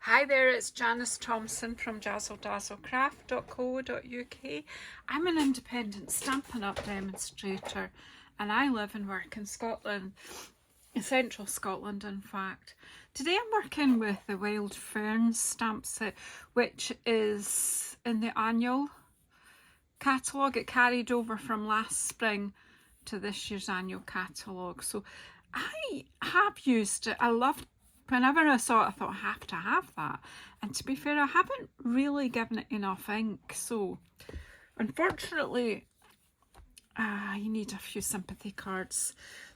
Hi there, it's Janice Thomson from JazzleDazzleCraft.co.uk. I'm an independent Stampin' Up demonstrator and I live and work in Scotland, in central Scotland in fact. Today I'm working with the Wild Ferns stamp set, which is in the annual catalogue. It carried over from last spring to this year's annual catalogue. So I have used it. I loved whenever I saw it, I thought I have to have that. And to be fair, I haven't really given it enough ink. So unfortunately, you need a few sympathy cards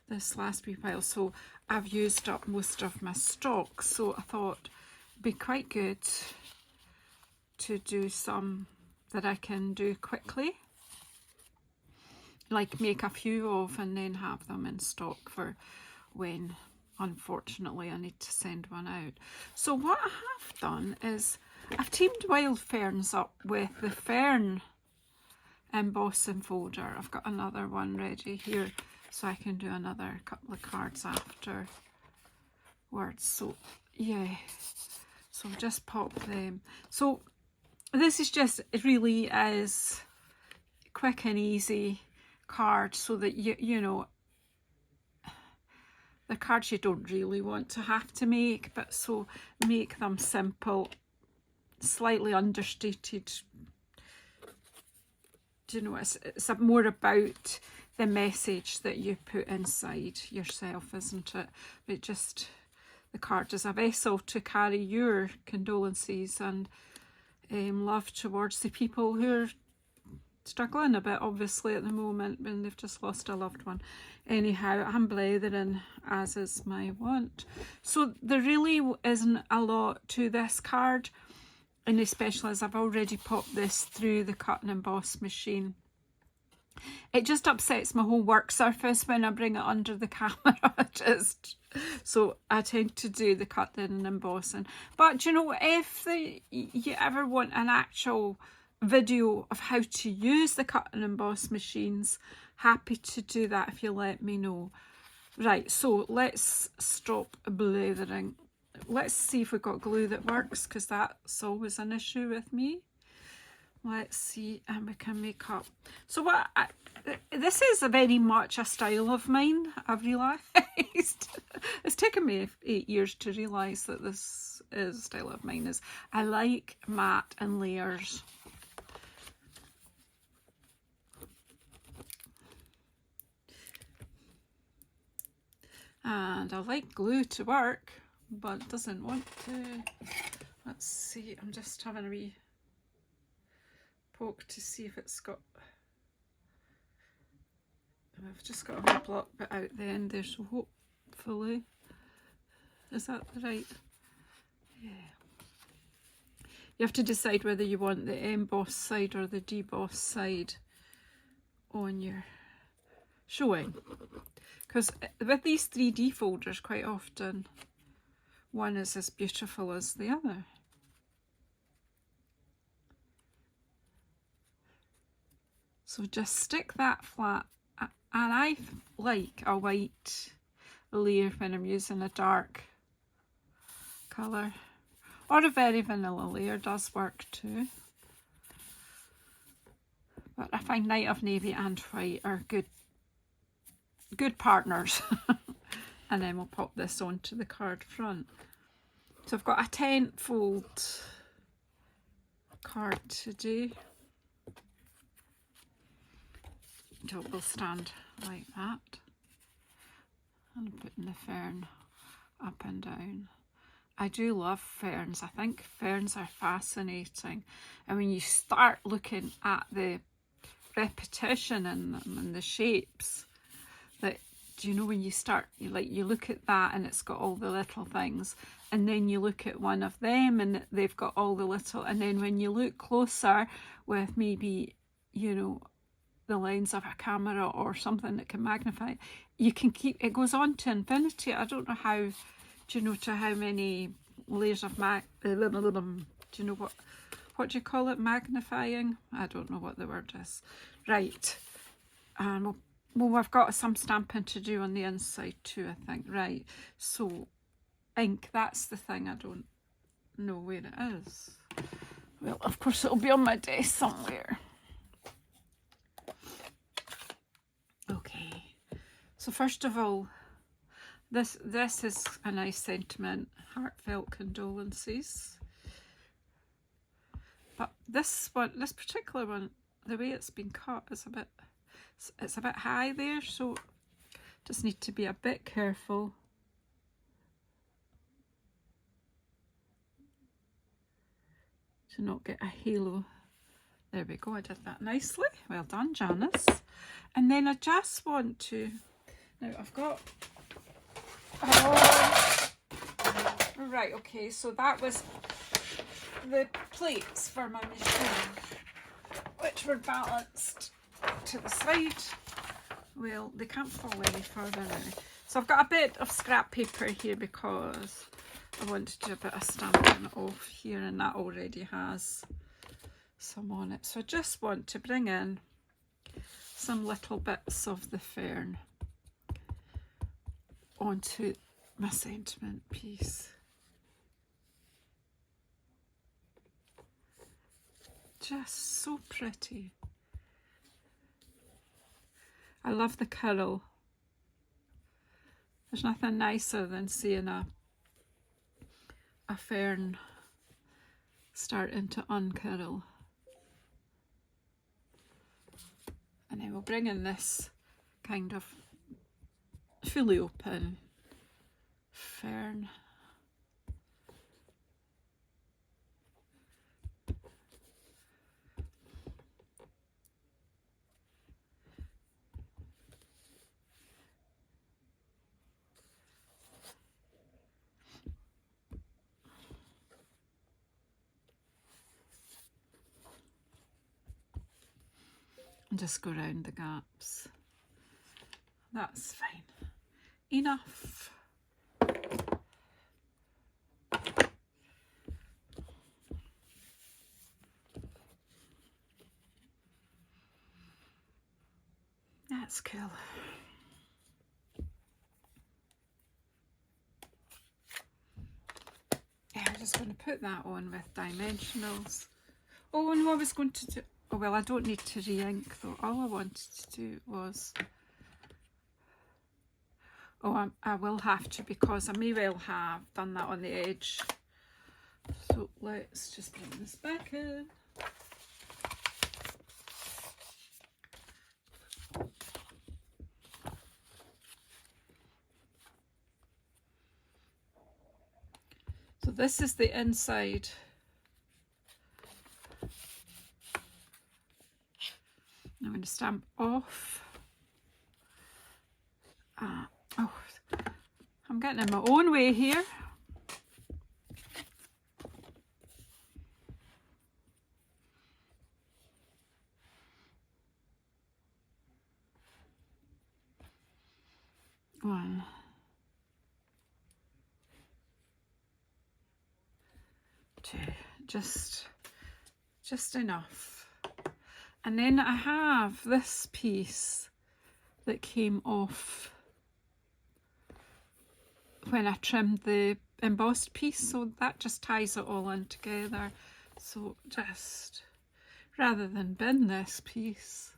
this last wee while. So I've used up most of my stock. So I thought it'd be quite good to do some that I can do quickly. Like make a few of and then have them in stock for when unfortunately I need to send one out. So what I have done is I've teamed Wild Ferns up with the Fern embossing folder. I've got another one ready here so I can do another couple of cards afterwards. So yeah, so I'll just pop them. So this is just, it really is quick and easy card so that you know, the cards you don't really want to have to make, but so make them simple, slightly understated. Do you know, it's more about the message that you put inside yourself, isn't it? But just, the card is a vessel to carry your condolences and love towards the people who are struggling a bit obviously at the moment when they've just lost a loved one. Anyhow, I'm blethering as is my wont. So there really isn't a lot to this card, and especially as I've already popped this through the cut and emboss machine. It just upsets my whole work surface when I bring it under the camera. So I tend to do the cutting and embossing. But you know, if you ever want an actual video of how to use the cut and emboss machines, happy to do that if you let me know. Right, so let's stop blethering. Let's see if we've got glue that works, because that's always an issue with me. Let's see, and we can make up. So what this is a very much a style of mine, I've realised. It's taken me 8 years to realise that this is a style of mine. Is I like matte and layers. And I like glue to work, but it doesn't want to. Let's see, I'm just having a wee poke to see if it's got, I've just got a wee block bit out the end there, so hopefully, is that the right? Yeah. You have to decide whether you want the emboss side or the deboss side on your showing. Because with these 3D folders, quite often, one is as beautiful as the other. So just stick that flat. And I like a white layer when I'm using a dark colour. Or a very vanilla layer does work too. But I find Night of Navy and White are good partners. And then we'll pop this onto the card front. So I've got a 10-fold card to do. So it will stand like that. And putting the fern up and down. I do love ferns. I think ferns are fascinating. And when you start looking at the repetition in them and the shapes, that, do you know, when you start, you look at that and it's got all the little things, and then you look at one of them and they've got all the little, and then when you look closer with maybe, you know, the lens of a camera or something that can magnify it, you can keep, it goes on to infinity. I don't know how, do you know, to how many layers of do you know what do you call it, magnifying? I don't know what the word is. Right, and well, I've got some stamping to do on the inside too, I think. Right, so ink, that's the thing I don't know where it is. Well, of course it'll be on my desk somewhere. Okay, so first of all, this is a nice sentiment, heartfelt condolences. But this particular one, the way it's been cut is it's a bit high there, so just need to be a bit careful. To not get a halo. There we go, I did that nicely. Well done, Janice. And then I just want to, now I've got, right, okay, so that was the plates for my machine, which were balanced to the side. Well, they can't fall any further now. So I've got a bit of scrap paper here because I want to do a bit of stamping off here, and that already has some on it. So I just want to bring in some little bits of the fern onto my sentiment piece. Just so pretty. I love the curl. There's nothing nicer than seeing a fern starting to uncurl. And then we'll bring in this kind of fully open fern. And just go around the gaps. That's fine. Enough. That's cool. Yeah, I'm just going to put that on with dimensionals. Oh, and what I was going to do, oh well, I don't need to re-ink though. All I wanted to do was, oh, I will have to, because I may well have done that on the edge. So let's just bring this back in. So this is the inside. I'm going to stamp off. Oh, I'm getting in my own way here. One. Two. Just enough. And then I have this piece that came off when I trimmed the embossed piece, so that just ties it all in together. So just, rather than bin this piece,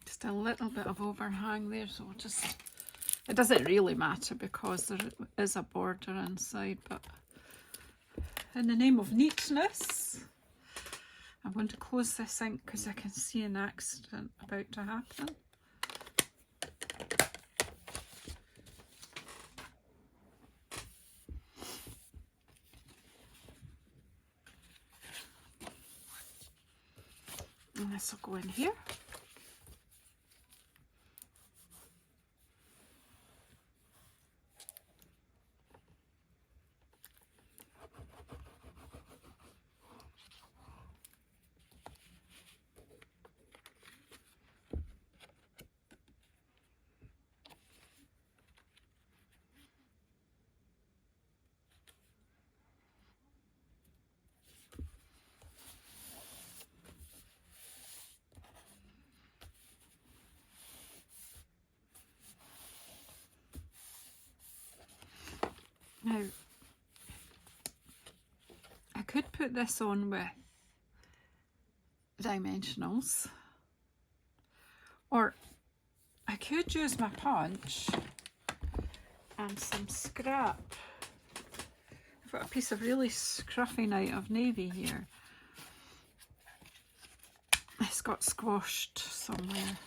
just a little bit of overhang there, so just, it doesn't really matter because there is a border inside, but in the name of neatness, I'm going to close this ink because I can see an accident about to happen. And this will go in here. Now, I could put this on with dimensionals, or I could use my punch and some scrap. I've got a piece of really scruffy night of navy here. It's got squashed somewhere.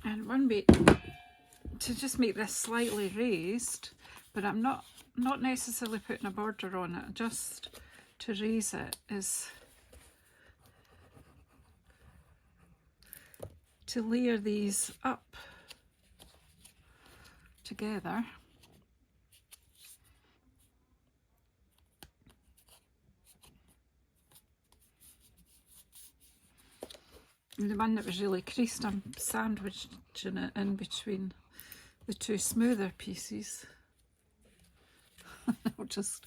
And one way to just make this slightly raised, but I'm not necessarily putting a border on it, just to raise it, is to layer these up together. And the one that was really creased, I'm sandwiching it in between the two smoother pieces. I'll just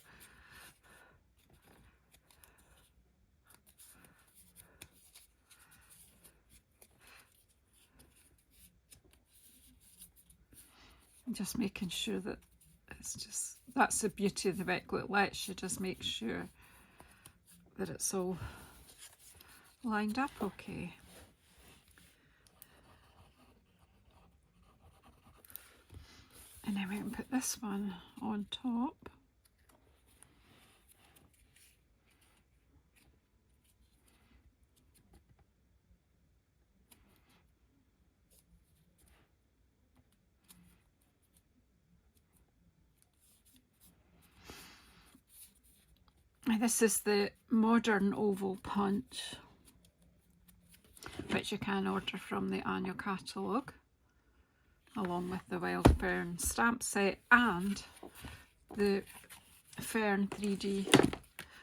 making sure that it's just, that's the beauty of the wet glue. It lets you just make sure that it's all lined up okay. And then we can put this one on top. And this is the modern oval punch, which you can order from the annual catalogue, along with the Wild Fern stamp set and the Fern 3D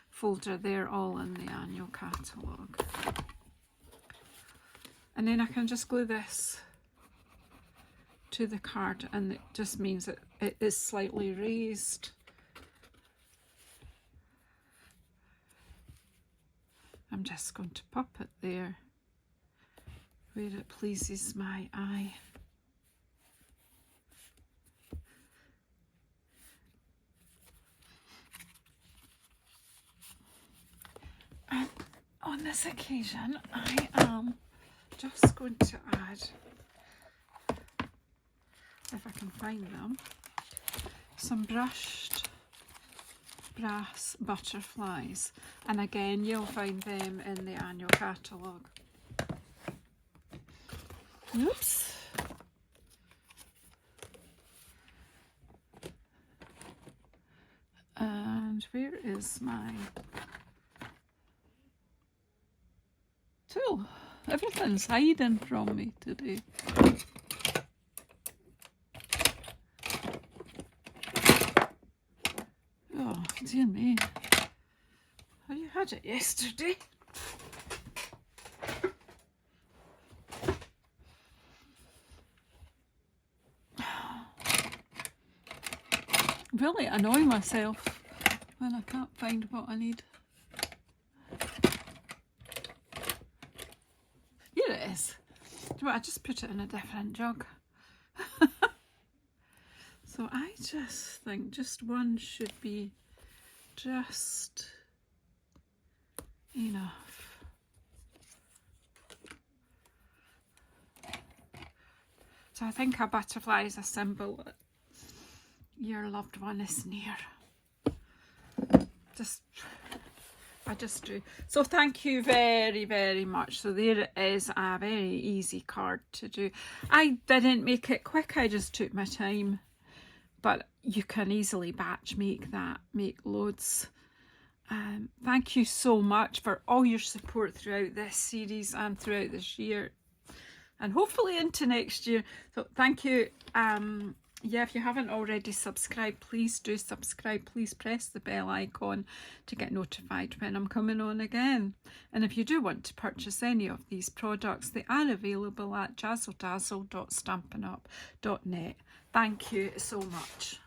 folder. They're all in the annual catalogue. And then I can just glue this to the card, and it just means that it is slightly raised. I'm just going to pop it there where it pleases my eye. And on this occasion, I am just going to add, if I can find them, some brushed brass butterflies, and again you'll find them in the annual catalogue. Oops. And where is my tool? Everything's hiding from me today. Oh, dear me. Oh, you had it yesterday. Really annoy myself when I can't find what I need. Here it is. Well, I just put it in a different jug. So I just think just one should be just enough. So I think a butterfly is a symbol that your loved one is near. I just do. So thank you very, very much. So there it is, a very easy card to do. I didn't make it quick, I just took my time. But you can easily batch make that, make loads. Thank you so much for all your support throughout this series and throughout this year, and hopefully into next year. So thank you. yeah, if you haven't already subscribed, please do subscribe. Please press the bell icon to get notified when I'm coming on again. And if you do want to purchase any of these products, they are available at JazzleDazzle.stampinup.net. Thank you so much.